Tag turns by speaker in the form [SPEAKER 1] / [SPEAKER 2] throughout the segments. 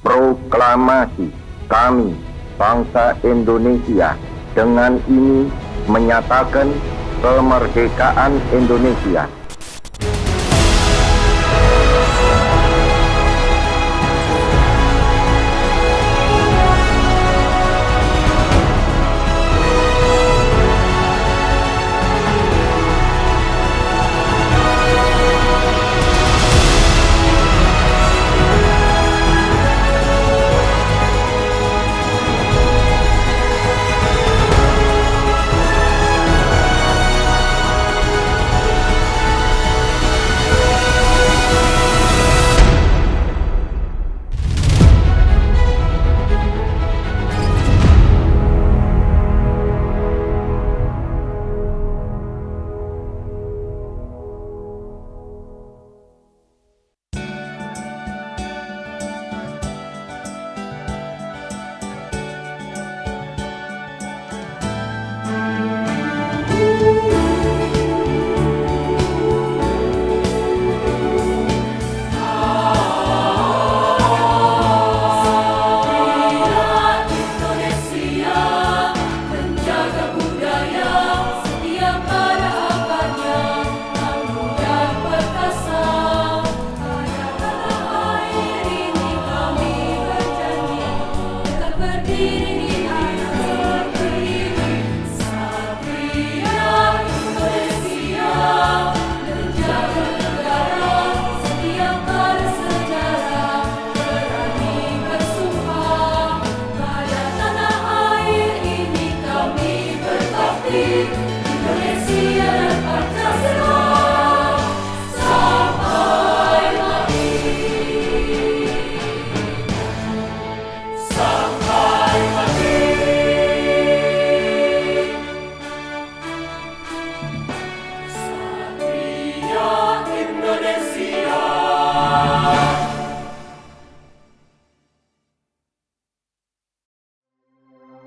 [SPEAKER 1] Proklamasi kami, bangsa Indonesia, dengan ini menyatakan kemerdekaan Indonesia.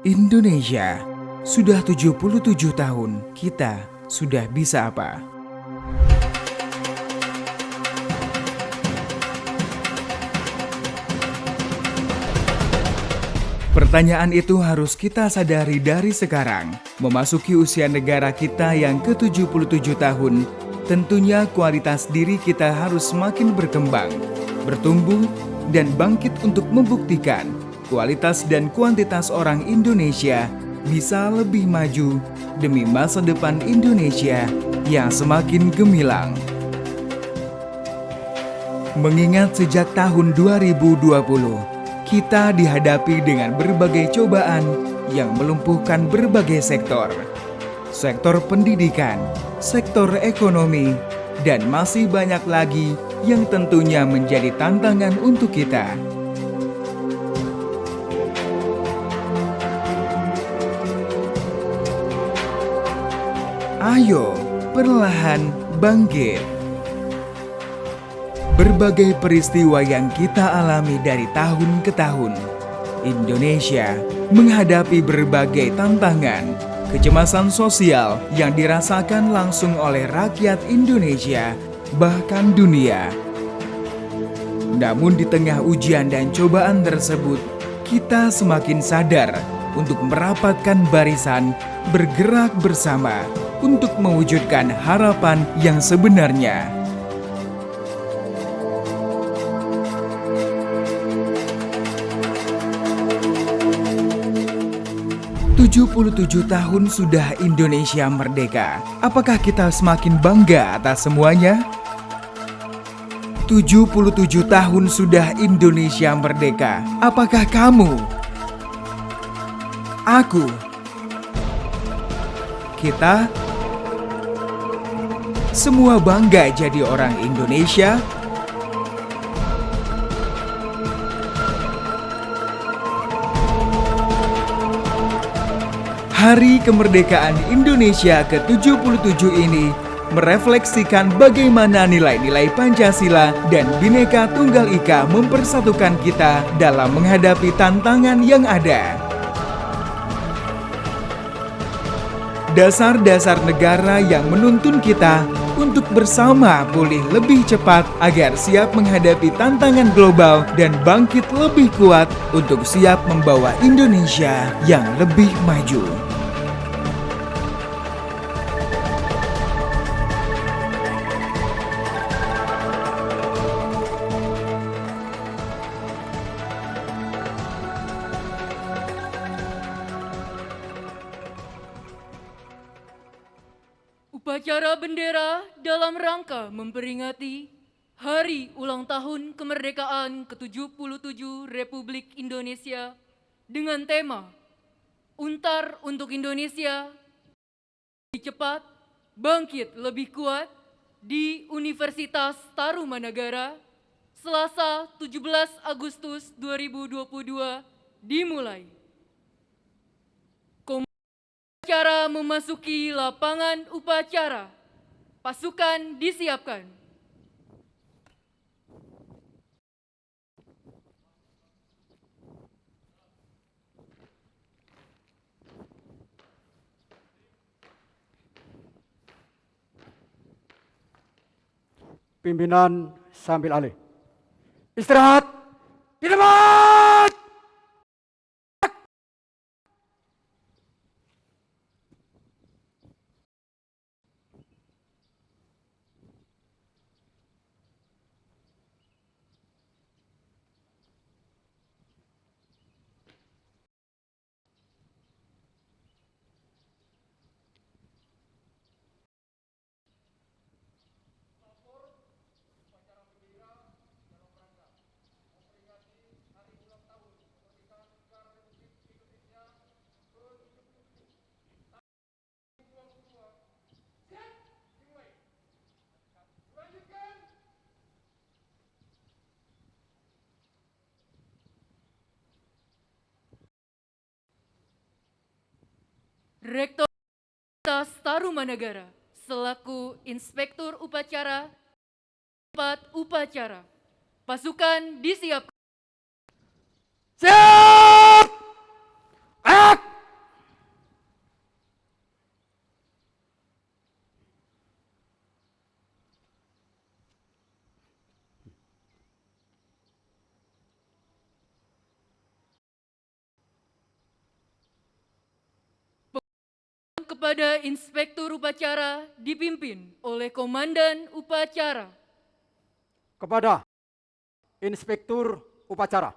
[SPEAKER 2] Indonesia, sudah 77 tahun, kita sudah bisa apa? Pertanyaan itu harus kita sadari dari sekarang. Memasuki usia negara kita yang ke-77 tahun, tentunya kualitas diri kita harus semakin berkembang, bertumbuh, dan bangkit untuk membuktikan kualitas dan kuantitas orang Indonesia bisa lebih maju demi masa depan Indonesia yang semakin gemilang. Mengingat sejak tahun 2020, kita dihadapi dengan berbagai cobaan yang melumpuhkan berbagai sektor. Sektor pendidikan, sektor ekonomi, dan masih banyak lagi yang tentunya menjadi tantangan untuk kita. Ayo, perlahan bangkit. Berbagai peristiwa yang kita alami dari tahun ke tahun, Indonesia menghadapi berbagai tantangan, kecemasan sosial yang dirasakan langsung oleh rakyat Indonesia, bahkan dunia. Namun di tengah ujian dan cobaan tersebut, kita semakin sadar untuk merapatkan barisan, bergerak bersama untuk mewujudkan harapan yang sebenarnya. 77 tahun sudah Indonesia merdeka. Apakah kita semakin bangga atas semuanya? 77 tahun sudah Indonesia merdeka. Apakah kamu? Aku? Kita? Semua bangga jadi orang Indonesia? Hari Kemerdekaan Indonesia ke-77 ini merefleksikan bagaimana nilai-nilai Pancasila dan Bhinneka Tunggal Ika mempersatukan kita dalam menghadapi tantangan yang ada. Dasar-dasar negara yang menuntun kita untuk bersama pulih lebih cepat agar siap menghadapi tantangan global dan bangkit lebih kuat untuk siap membawa Indonesia yang lebih maju.
[SPEAKER 3] Upacara bendera dalam rangka memperingati Hari Ulang Tahun Kemerdekaan ke-77 Republik Indonesia dengan tema Untar untuk Indonesia, lebih cepat, bangkit lebih kuat di Universitas Tarumanagara, Selasa 17 Agustus 2022 dimulai. Upacara memasuki lapangan upacara. Pasukan disiapkan.
[SPEAKER 4] Pimpinan sambil alih. Istirahat di tempat.
[SPEAKER 3] Rektor Universitas Tarumanagara selaku Inspektur Upacara tempat upacara. Pasukan disiapkan.
[SPEAKER 4] Siap. Gerak.
[SPEAKER 3] Kepada Inspektur Upacara dipimpin oleh Komandan Upacara.
[SPEAKER 4] Kepada Inspektur Upacara.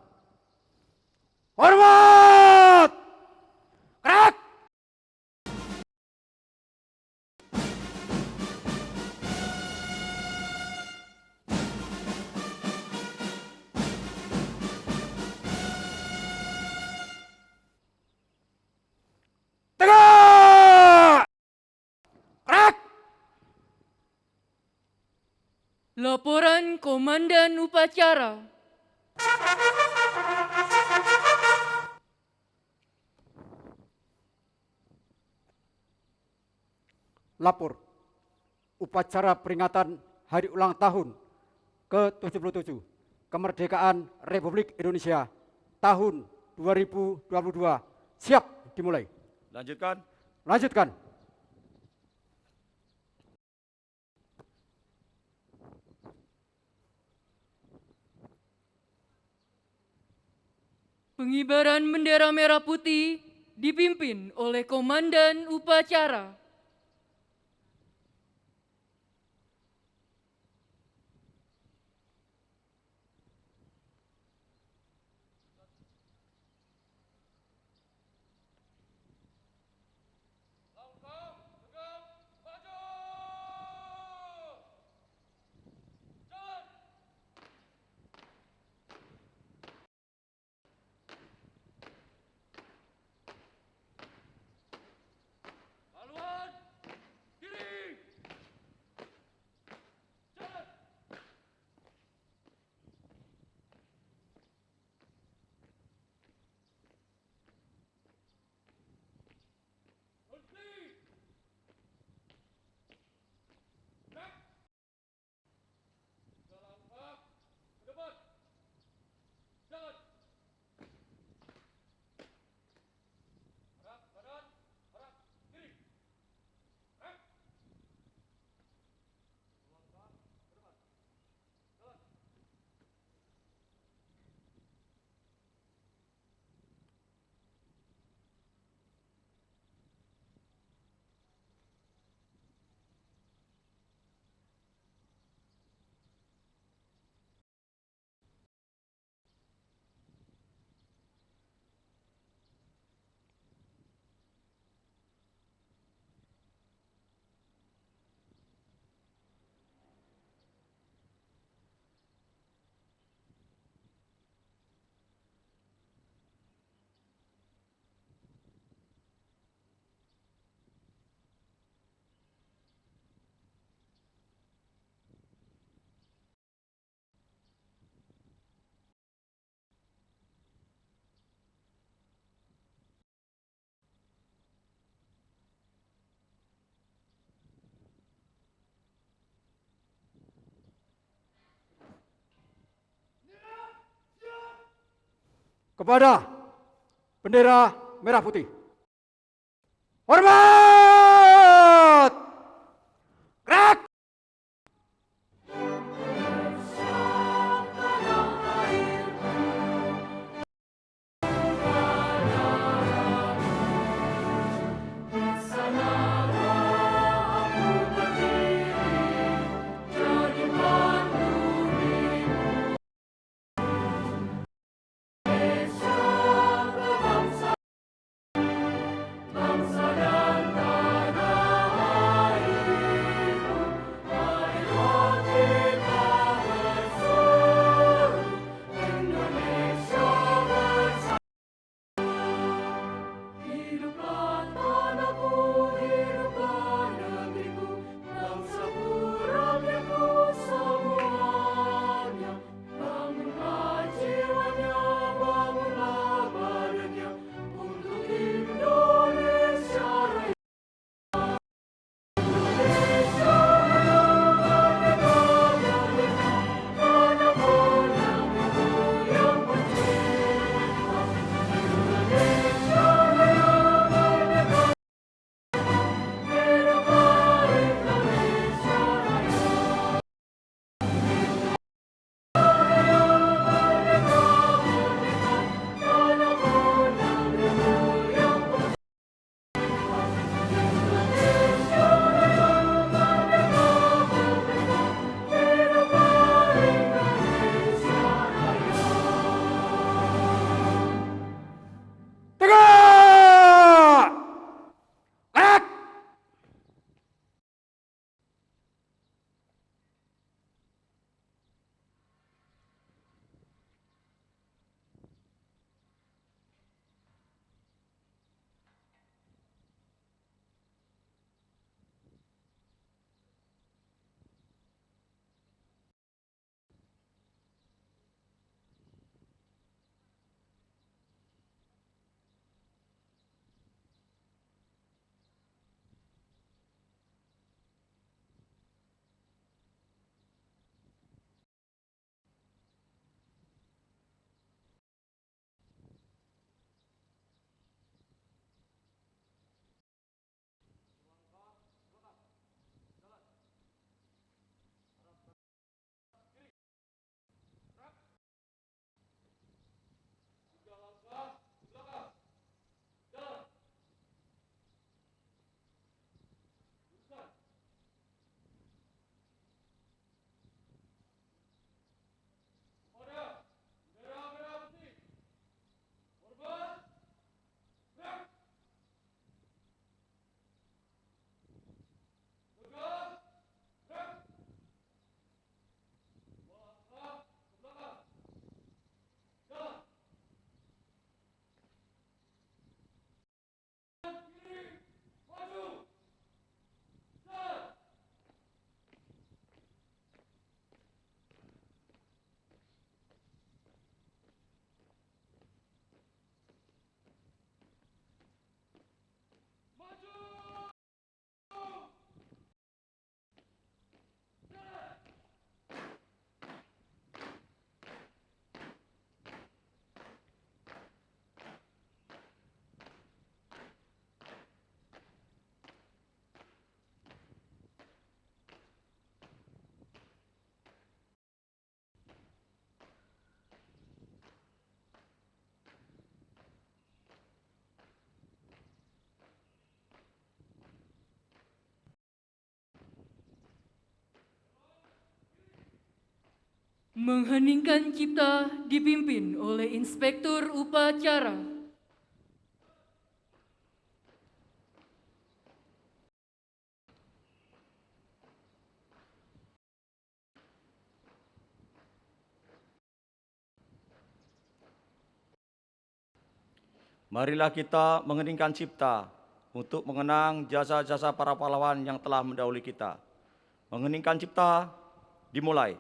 [SPEAKER 4] Hormat. Gerak. Tegak. Gerak.
[SPEAKER 3] Laporan Komandan Upacara.
[SPEAKER 4] Lapor. Upacara peringatan Hari Ulang Tahun ke-77 Kemerdekaan Republik Indonesia tahun 2022 siap dimulai.
[SPEAKER 5] Lanjutkan.
[SPEAKER 4] Lanjutkan.
[SPEAKER 3] Pengibaran bendera merah putih dipimpin oleh Komandan Upacara. Haluan!
[SPEAKER 4] kepada bendera merah putih. Hormat! Gerak! Tegak! Gerak!
[SPEAKER 3] Mengheningkan cipta dipimpin oleh Inspektur Upacara.
[SPEAKER 5] Marilah kita mengheningkan cipta untuk mengenang jasa-jasa para pahlawan yang telah mendahului kita. Mengheningkan cipta dimulai.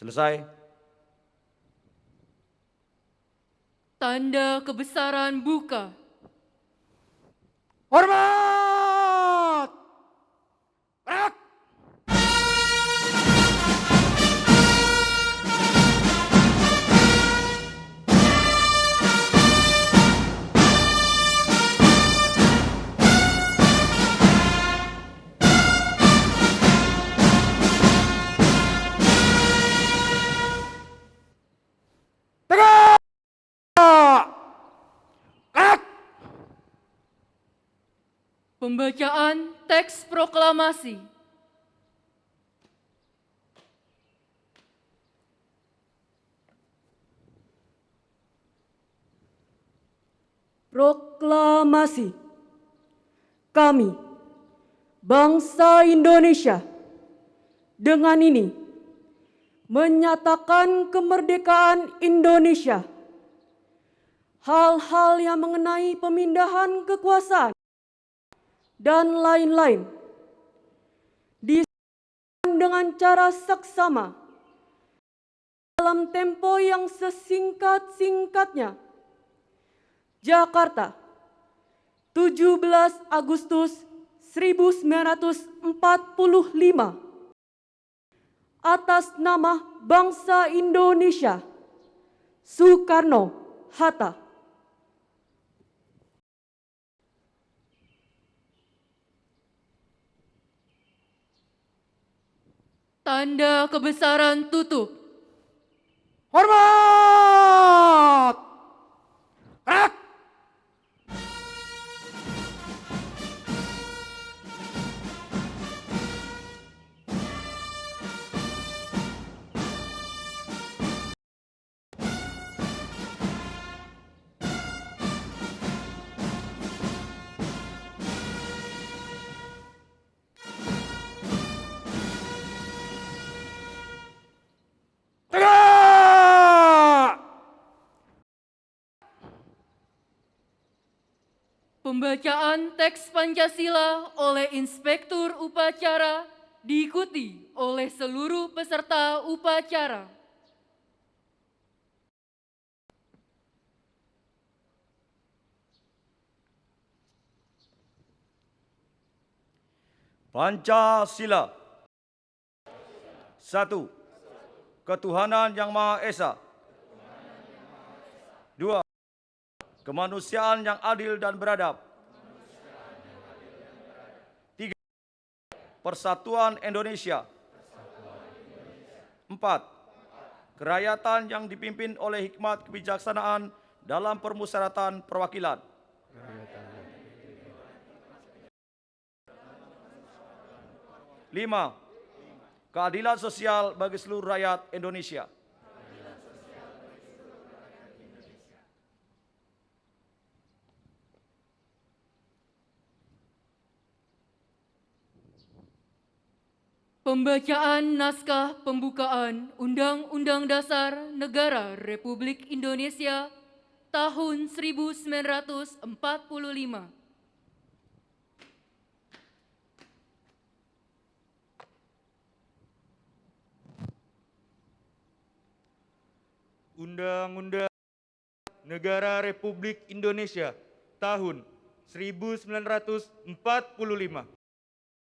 [SPEAKER 5] Selesai.
[SPEAKER 3] Tanda kebesaran buka.
[SPEAKER 4] Hormat! Gerak! Tegak! Gerak!
[SPEAKER 3] Pembacaan teks proklamasi.
[SPEAKER 6] Proklamasi. Kami, bangsa Indonesia, dengan ini menyatakan kemerdekaan Indonesia. Hal-hal yang mengenai pemindahan kekuasaan dan lain-lain disampaikan dengan cara seksama dalam tempo yang sesingkat-singkatnya. Jakarta, 17 Agustus 1945. Atas nama bangsa Indonesia, Soekarno-Hatta.
[SPEAKER 3] Tanda kebesaran tutup.
[SPEAKER 4] Hormat! Gerak! Tegak!
[SPEAKER 3] Pembacaan teks Pancasila oleh Inspektur Upacara diikuti oleh seluruh peserta upacara.
[SPEAKER 5] Pancasila. 1. Ketuhanan Yang Maha Esa. 2. Kemanusiaan yang adil dan beradab. 3. Persatuan Indonesia. 4. Kerakyatan yang dipimpin oleh hikmat kebijaksanaan dalam permusyawaratan perwakilan. 5. Keadilan sosial bagi seluruh rakyat Indonesia.
[SPEAKER 3] Pembacaan naskah pembukaan Undang-Undang Dasar Negara Republik Indonesia tahun 1945.
[SPEAKER 7] Undang-Undang Negara Republik Indonesia tahun 1945.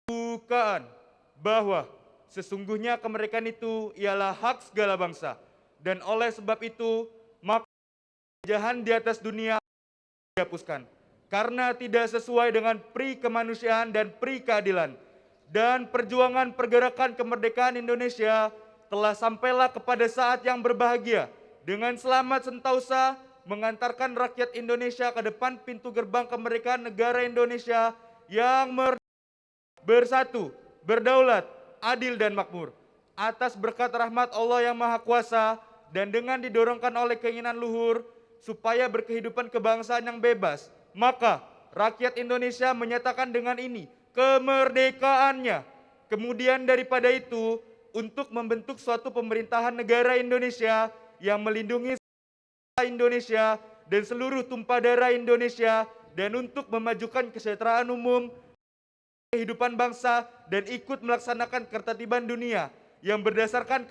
[SPEAKER 7] Bukaan bahwa sesungguhnya kemerdekaan itu ialah hak segala bangsa, dan oleh sebab itu maka penjajahan di atas dunia dihapuskan karena tidak sesuai dengan pri kemanusiaan dan pri keadilan, dan perjuangan pergerakan kemerdekaan Indonesia telah sampailah kepada saat yang berbahagia dengan selamat sentausa mengantarkan rakyat Indonesia ke depan pintu gerbang kemerdekaan negara Indonesia yang bersatu, berdaulat, adil dan makmur. Atas berkat rahmat Allah yang Maha Kuasa dan dengan didorongkan oleh keinginan luhur supaya berkehidupan kebangsaan yang bebas, maka rakyat Indonesia menyatakan dengan ini kemerdekaannya. Kemudian daripada itu, untuk membentuk suatu pemerintahan negara Indonesia yang melindungi Indonesia dan seluruh tumpah darah Indonesia, dan untuk memajukan kesejahteraan umum, kehidupan bangsa, dan ikut melaksanakan ketertiban dunia yang berdasarkan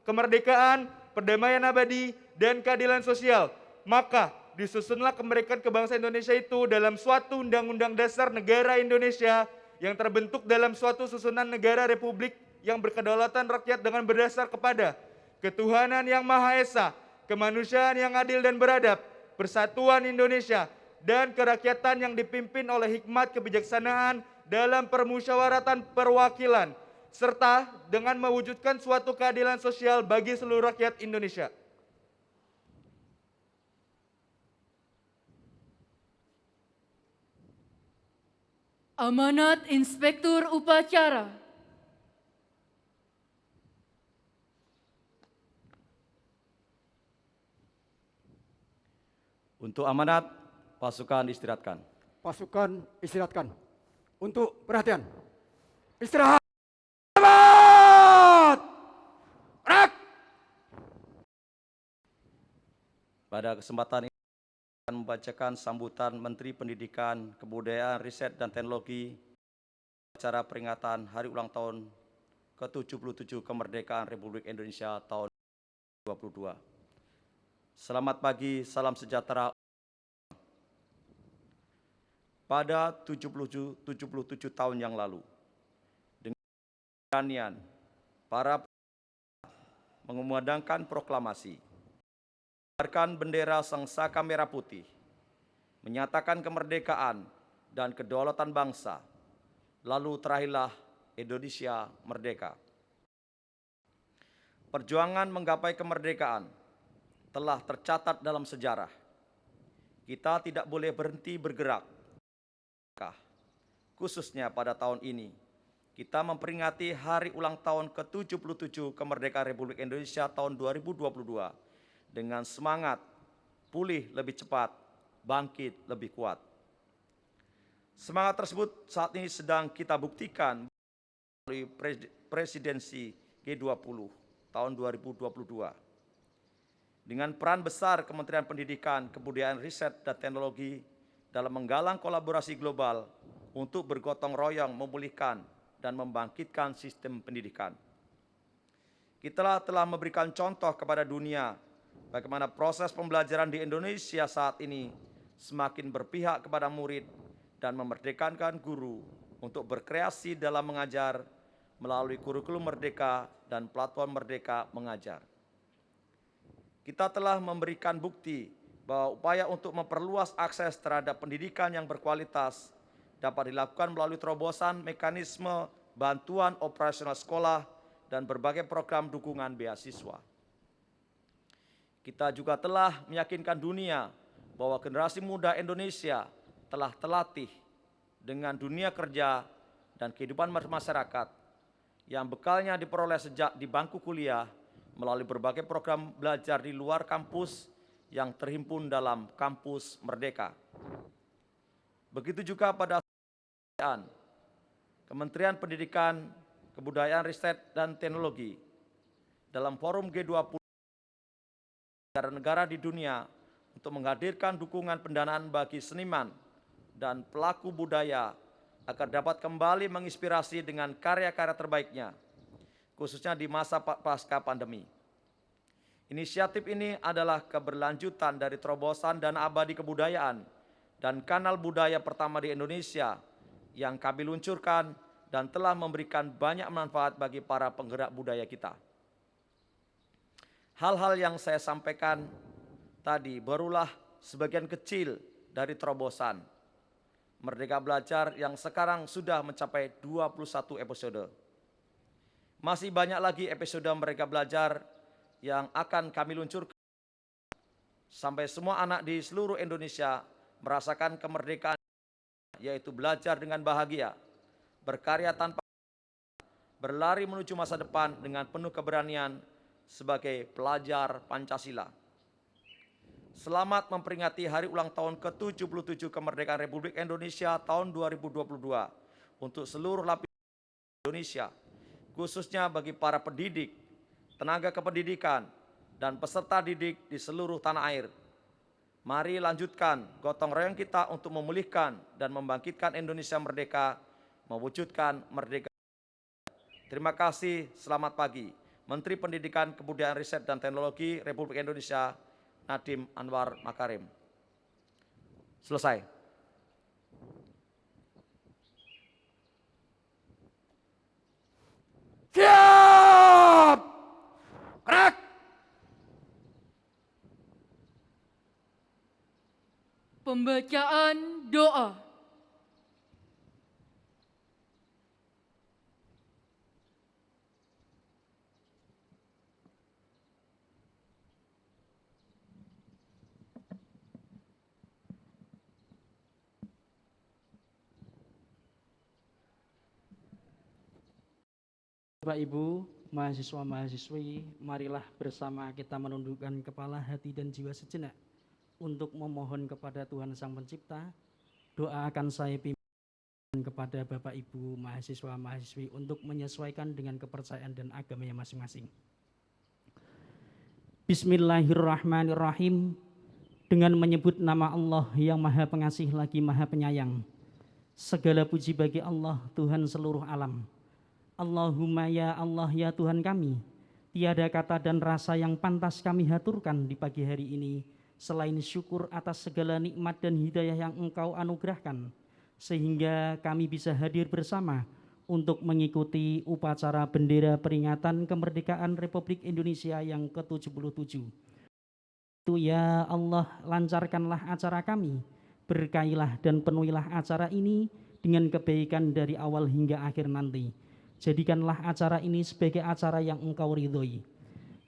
[SPEAKER 7] kemerdekaan, perdamaian abadi, dan keadilan sosial. Maka disusunlah kemerdekaan kebangsaan Indonesia itu dalam suatu undang-undang dasar negara Indonesia yang terbentuk dalam suatu susunan negara republik yang berkedaulatan rakyat dengan berdasar kepada ketuhanan yang Maha Esa, kemanusiaan yang adil dan beradab, persatuan Indonesia, dan kerakyatan yang dipimpin oleh hikmat kebijaksanaan dalam permusyawaratan perwakilan, serta dengan mewujudkan suatu keadilan sosial bagi seluruh rakyat Indonesia.
[SPEAKER 3] Amanat Inspektur Upacara.
[SPEAKER 5] Untuk amanat, pasukan istirahatkan.
[SPEAKER 4] Pasukan istirahatkan. Untuk perhatian. Istirahat. Gerak.
[SPEAKER 5] Pada kesempatan ini akan membacakan sambutan Menteri Pendidikan, Kebudayaan, Riset, dan Teknologi acara peringatan Hari Ulang Tahun ke-77 Kemerdekaan Republik Indonesia tahun 2022. Selamat pagi, salam sejahtera. Pada 77 tahun yang lalu, dengan keberanian, para mengumandangkan proklamasi, mengibarkan bendera Sangsaka Merah Putih, menyatakan kemerdekaan dan kedaulatan bangsa, lalu terakhirlah Indonesia merdeka. Perjuangan menggapai kemerdekaan telah tercatat dalam sejarah. Kita tidak boleh berhenti bergerak. Khususnya pada tahun ini, kita memperingati hari ulang tahun ke-77 Kemerdekaan Republik Indonesia tahun 2022 dengan semangat pulih lebih cepat, bangkit lebih kuat. Semangat tersebut saat ini sedang kita buktikan melalui presidensi G20 tahun 2022. Dengan peran besar Kementerian Pendidikan, Kebudayaan, Riset, dan Teknologi dalam menggalang kolaborasi global untuk bergotong royong memulihkan dan membangkitkan sistem pendidikan. Kita telah memberikan contoh kepada dunia bagaimana proses pembelajaran di Indonesia saat ini semakin berpihak kepada murid dan memerdekakan guru untuk berkreasi dalam mengajar melalui kurikulum merdeka dan platform Merdeka Mengajar. Kita telah memberikan bukti bahwa upaya untuk memperluas akses terhadap pendidikan yang berkualitas dapat dilakukan melalui terobosan mekanisme bantuan operasional sekolah dan berbagai program dukungan beasiswa. Kita juga telah meyakinkan dunia bahwa generasi muda Indonesia telah terlatih dengan dunia kerja dan kehidupan masyarakat yang bekalnya diperoleh sejak di bangku kuliah melalui berbagai program belajar di luar kampus yang terhimpun dalam Kampus Merdeka. Begitu juga pada Kementerian Pendidikan, Kebudayaan, Riset, dan Teknologi dalam forum G20 negara-negara di dunia untuk menghadirkan dukungan pendanaan bagi seniman dan pelaku budaya agar dapat kembali menginspirasi dengan karya-karya terbaiknya, khususnya di masa pasca pandemi. Inisiatif ini adalah keberlanjutan dari terobosan dana abadi kebudayaan dan kanal budaya pertama di Indonesia yang kami luncurkan dan telah memberikan banyak manfaat bagi para penggerak budaya kita. Hal-hal yang saya sampaikan tadi barulah sebagian kecil dari terobosan Merdeka Belajar yang sekarang sudah mencapai 21 episode. Masih banyak lagi episode Merdeka Belajar yang akan kami luncurkan sampai semua anak di seluruh Indonesia merasakan kemerdekaan, yaitu belajar dengan bahagia, berkarya tanpa berlari menuju masa depan dengan penuh keberanian sebagai pelajar Pancasila. Selamat memperingati hari ulang tahun ke-77 Kemerdekaan Republik Indonesia tahun 2022 untuk seluruh lapisan Indonesia, khususnya bagi para pendidik, tenaga kependidikan, dan peserta didik di seluruh tanah air. Mari lanjutkan gotong royong kita untuk memulihkan dan membangkitkan Indonesia merdeka, mewujudkan merdeka. Terima kasih, selamat pagi. Menteri Pendidikan, Kebudayaan, Riset, dan Teknologi Republik Indonesia, Nadiem Anwar Makarim. Selesai.
[SPEAKER 4] Siap! Gerak!
[SPEAKER 3] Pembacaan doa.
[SPEAKER 8] Bapak Ibu, mahasiswa-mahasiswi, marilah bersama kita menundukkan kepala, hati, dan jiwa sejenak untuk memohon kepada Tuhan Sang Pencipta. Doa akan saya pimpin kepada Bapak Ibu, mahasiswa-mahasiswi untuk menyesuaikan dengan kepercayaan dan agamanya masing-masing. Bismillahirrahmanirrahim. Dengan menyebut nama Allah yang Maha Pengasih lagi Maha Penyayang. Segala puji bagi Allah, Tuhan seluruh alam. Allahumma ya Allah ya Tuhan kami, tiada kata dan rasa yang pantas kami haturkan di pagi hari ini selain syukur atas segala nikmat dan hidayah yang Engkau anugerahkan, sehingga kami bisa hadir bersama untuk mengikuti upacara bendera peringatan kemerdekaan Republik Indonesia yang ke-77. Itu ya Allah, lancarkanlah acara kami, berkailah dan penuhilah acara ini dengan kebaikan dari awal hingga akhir nanti. Jadikanlah acara ini sebagai acara yang Engkau ridhoi.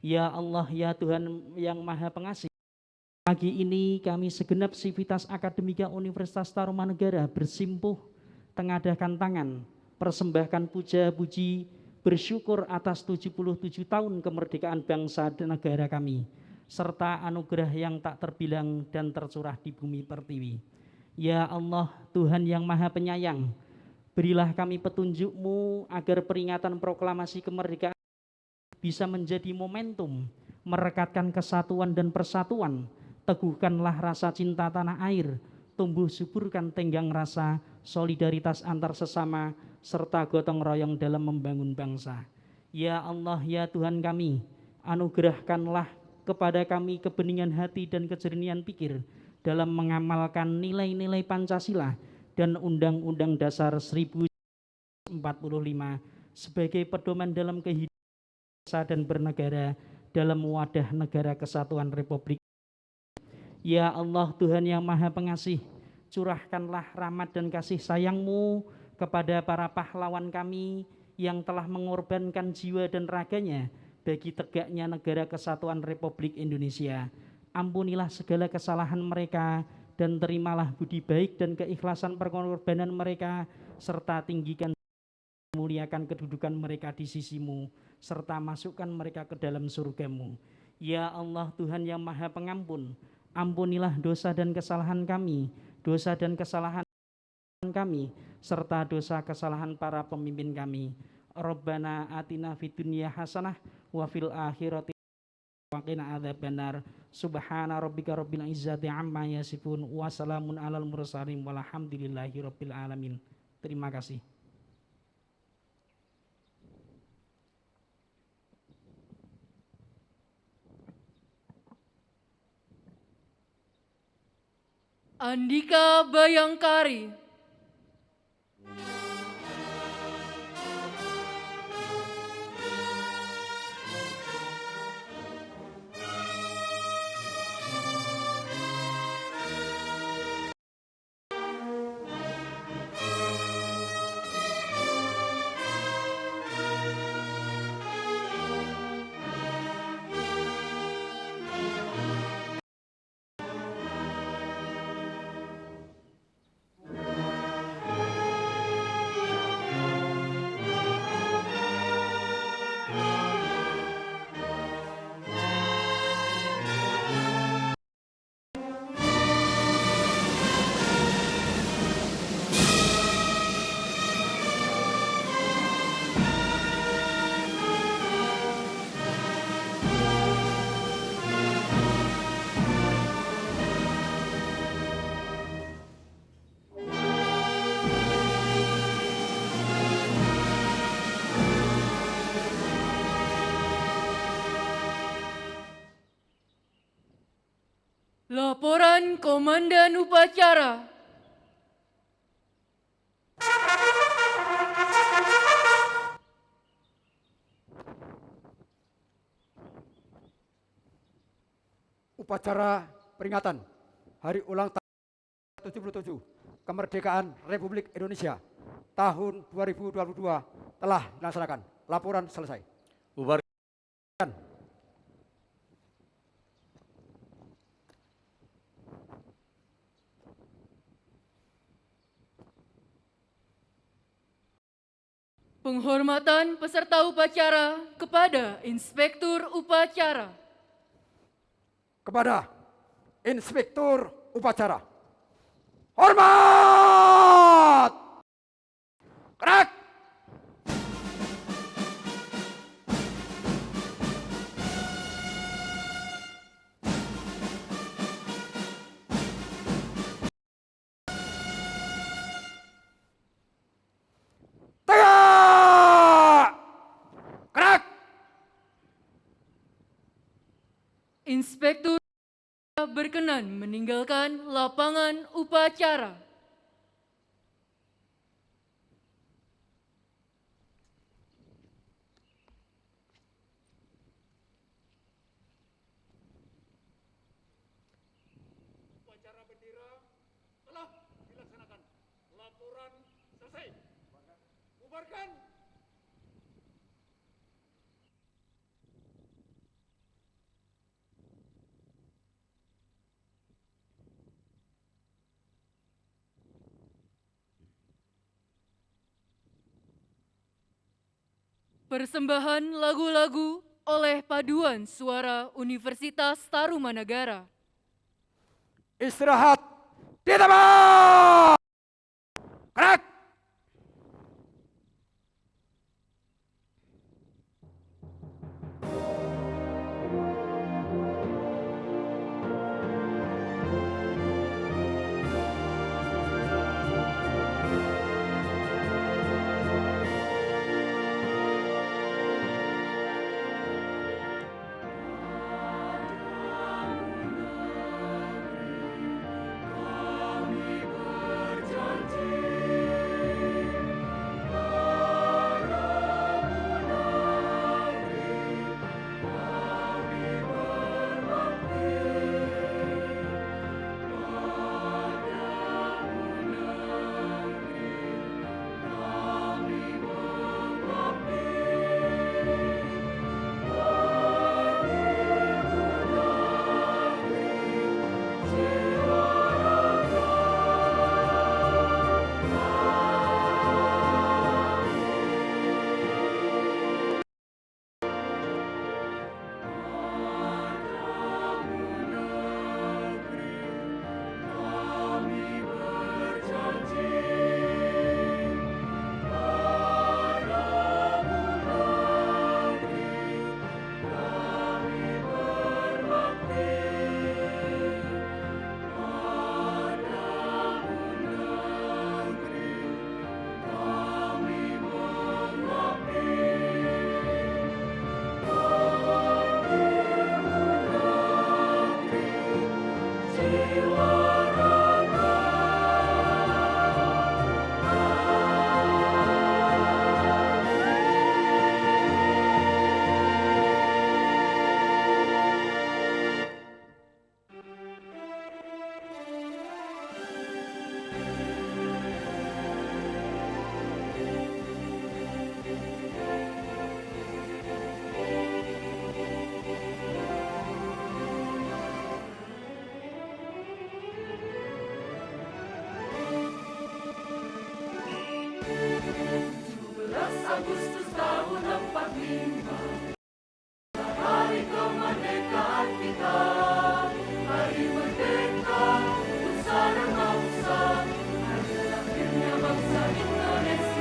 [SPEAKER 8] Ya Allah, ya Tuhan yang Maha Pengasih, pagi ini kami segenap sivitas akademika Universitas Tarumanegara bersimpuh, tengadahkan tangan, persembahkan puja-puji, bersyukur atas 77 tahun kemerdekaan bangsa dan negara kami, serta anugerah yang tak terbilang dan tercurah di bumi pertiwi. Ya Allah, Tuhan yang Maha Penyayang, berilah kami petunjuk-Mu agar peringatan proklamasi kemerdekaan bisa menjadi momentum, merekatkan kesatuan dan persatuan, teguhkanlah rasa cinta tanah air, tumbuh suburkan tenggang rasa, solidaritas antar sesama, serta gotong royong dalam membangun bangsa. Ya Allah, ya Tuhan kami, anugerahkanlah kepada kami kebeningan hati dan kejernihan pikir dalam mengamalkan nilai-nilai Pancasila dan Undang-Undang Dasar 1945 sebagai pedoman dalam kehidupan bangsa dan bernegara dalam wadah negara kesatuan Republik. Ya Allah, Tuhan yang Maha Pengasih, curahkanlah rahmat dan kasih sayang-Mu kepada para pahlawan kami yang telah mengorbankan jiwa dan raganya bagi tegaknya negara kesatuan Republik Indonesia. Ampunilah segala kesalahan mereka dan terimalah budi baik dan keikhlasan pengorbanan mereka, serta tinggikan muliakan kedudukan mereka di sisi-Mu, serta masukkan mereka ke dalam surga-Mu. Ya Allah, Tuhan yang Maha Pengampun, ampunilah dosa dan kesalahan kami, dosa dan kesalahan kami, serta dosa kesalahan para pemimpin kami. Rabbana atina fid dunya hasanah wa fil akhirati waqina adzabannar. Subhana rabbika rabbil izzati amma yasifun wa salamun alal mursalin walhamdulillahi rabbil alamin. Terima kasih.
[SPEAKER 3] Andika Bayangkari. Laporan Komandan Upacara.
[SPEAKER 4] Upacara peringatan Hari Ulang Tahun 77 Kemerdekaan Republik Indonesia tahun 2022 telah dilaksanakan. Laporan selesai.
[SPEAKER 5] Bubarkan.
[SPEAKER 3] Penghormatan peserta upacara kepada Inspektur Upacara.
[SPEAKER 4] Kepada Inspektur Upacara. Hormat! Gerak! Tegak! Gerak!
[SPEAKER 3] Inspektur berkenan meninggalkan lapangan upacara.
[SPEAKER 4] Upacara bendera telah dilaksanakan. Laporan selesai. Bubarkan.
[SPEAKER 3] Persembahan lagu-lagu oleh Paduan Suara Universitas Tarumanagara.
[SPEAKER 4] Istirahat di tempat. Gerak!
[SPEAKER 3] Indonesia.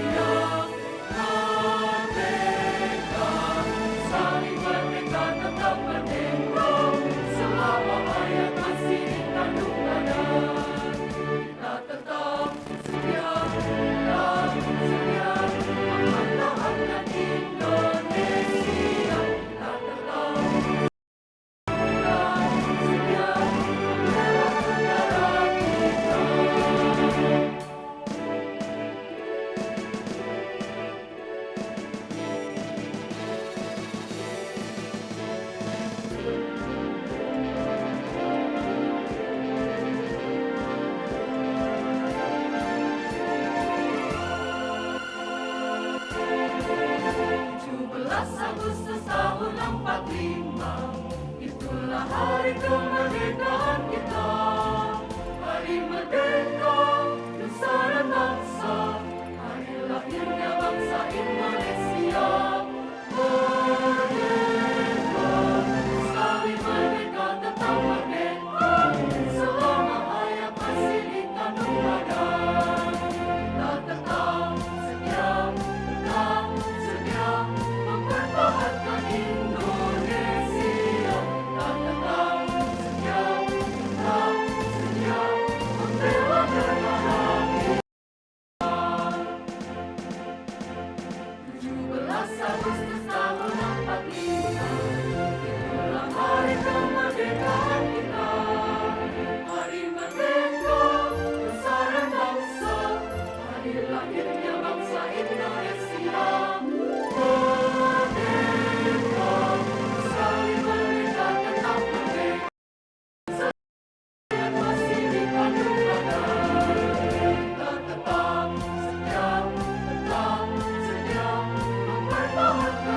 [SPEAKER 3] Agustus tahun 45, itulah hari kemerdekaan kita. Hari merdeka, nusa dan bangsa, hari lahirnya bangsa Indonesia. Merdeka, sekali merdeka tetap merdeka, selama hayat masih di tanah badan. Kita tetap sedia mempertahankan Indonesia. Kita tetap sedia membela negara kita. 17 Agustus tahun 45, itulah hari kemerdekaan kita. Hari merdeka, nusa dan bangsa, hari lahirnya bangsa Indonesia. Merdeka, sekali merdeka tetap merdeka, selama masih di kandung badan. Kita tetap sedia mempertahankan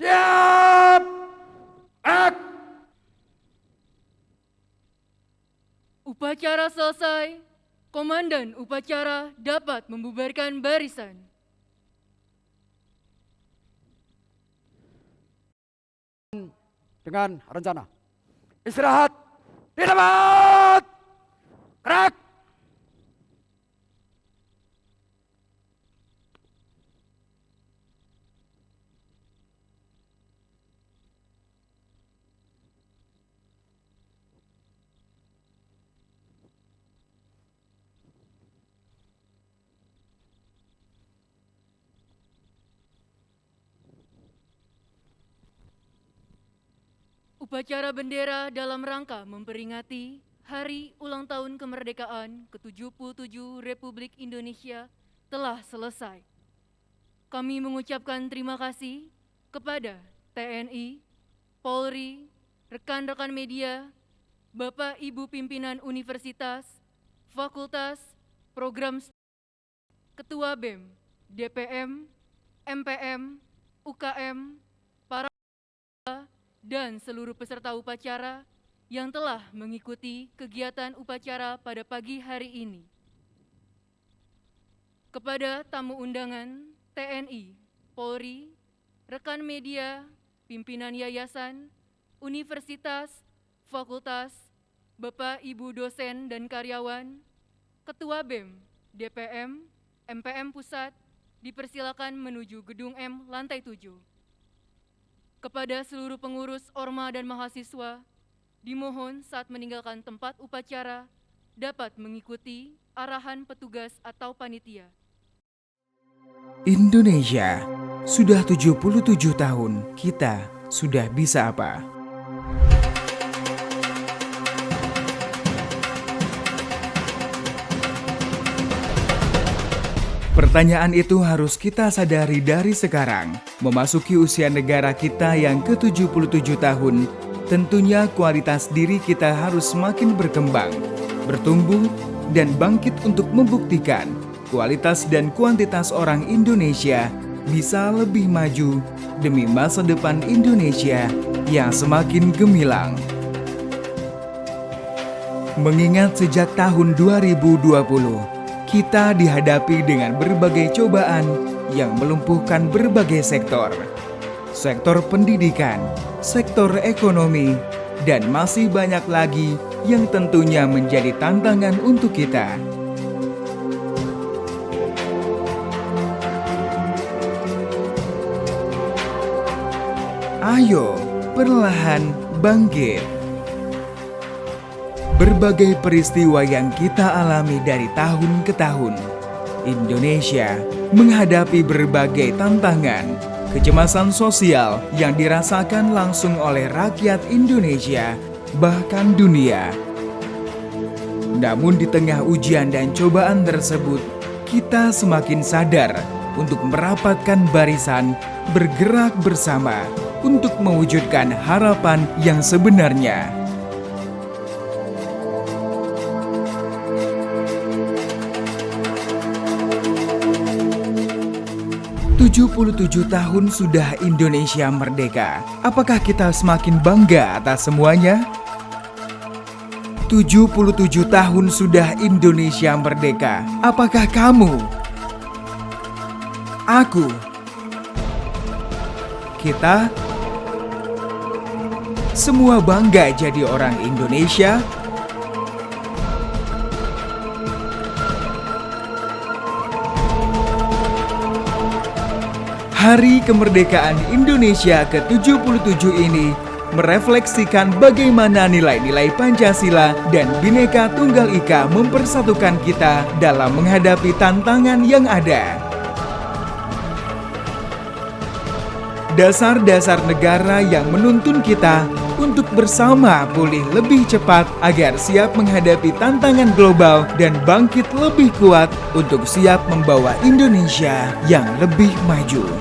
[SPEAKER 4] Siap! Gerak!
[SPEAKER 3] Upacara selesai. Komandan upacara dapat membubarkan barisan.
[SPEAKER 4] Dengan rencana. Istirahat di tempat. Gerak!
[SPEAKER 3] Upacara bendera dalam rangka memperingati Hari Ulang Tahun Kemerdekaan ke-77 Republik Indonesia telah selesai. Kami mengucapkan terima kasih kepada TNI, Polri, rekan-rekan media, Bapak Ibu pimpinan universitas, fakultas, program, Ketua BEM, DPM, MPM, UKM, para dan seluruh peserta upacara yang telah mengikuti kegiatan upacara pada pagi hari ini. Kepada tamu undangan, TNI, Polri, rekan media, pimpinan yayasan, universitas, fakultas, Bapak Ibu dosen dan karyawan, Ketua BEM, DPM, MPM Pusat, dipersilakan menuju Gedung M lantai 7. Kepada seluruh pengurus Orma dan mahasiswa, dimohon saat meninggalkan tempat upacara dapat mengikuti arahan petugas atau panitia.
[SPEAKER 2] Indonesia, sudah 77 tahun, kita sudah bisa apa? Pertanyaan itu harus kita sadari dari sekarang. Memasuki usia negara kita yang ke-77 tahun, tentunya kualitas diri kita harus semakin berkembang, bertumbuh, dan bangkit untuk membuktikan kualitas dan kuantitas orang Indonesia bisa lebih maju demi masa depan Indonesia yang semakin gemilang. Mengingat sejak tahun 2020, kita dihadapi dengan berbagai cobaan yang melumpuhkan berbagai sektor. Sektor pendidikan, sektor ekonomi, dan masih banyak lagi yang tentunya menjadi tantangan untuk kita. Ayo, perlahan bangkit. Berbagai peristiwa yang kita alami dari tahun ke tahun, Indonesia menghadapi berbagai tantangan, kecemasan sosial yang dirasakan langsung oleh rakyat Indonesia, bahkan dunia. Namun di tengah ujian dan cobaan tersebut, kita semakin sadar untuk merapatkan barisan, bergerak bersama untuk mewujudkan harapan yang sebenarnya. 77 tahun sudah Indonesia merdeka. Apakah kita semakin bangga atas semuanya? 77 tahun sudah Indonesia merdeka. Apakah kamu? Aku? Kita? Semua bangga jadi orang Indonesia? Hari Kemerdekaan Indonesia ke-77 ini merefleksikan bagaimana nilai-nilai Pancasila dan Bhinneka Tunggal Ika mempersatukan kita dalam menghadapi tantangan yang ada. Dasar-dasar negara yang menuntun kita untuk bersama pulih lebih cepat agar siap menghadapi tantangan global dan bangkit lebih kuat untuk siap membawa Indonesia yang lebih maju.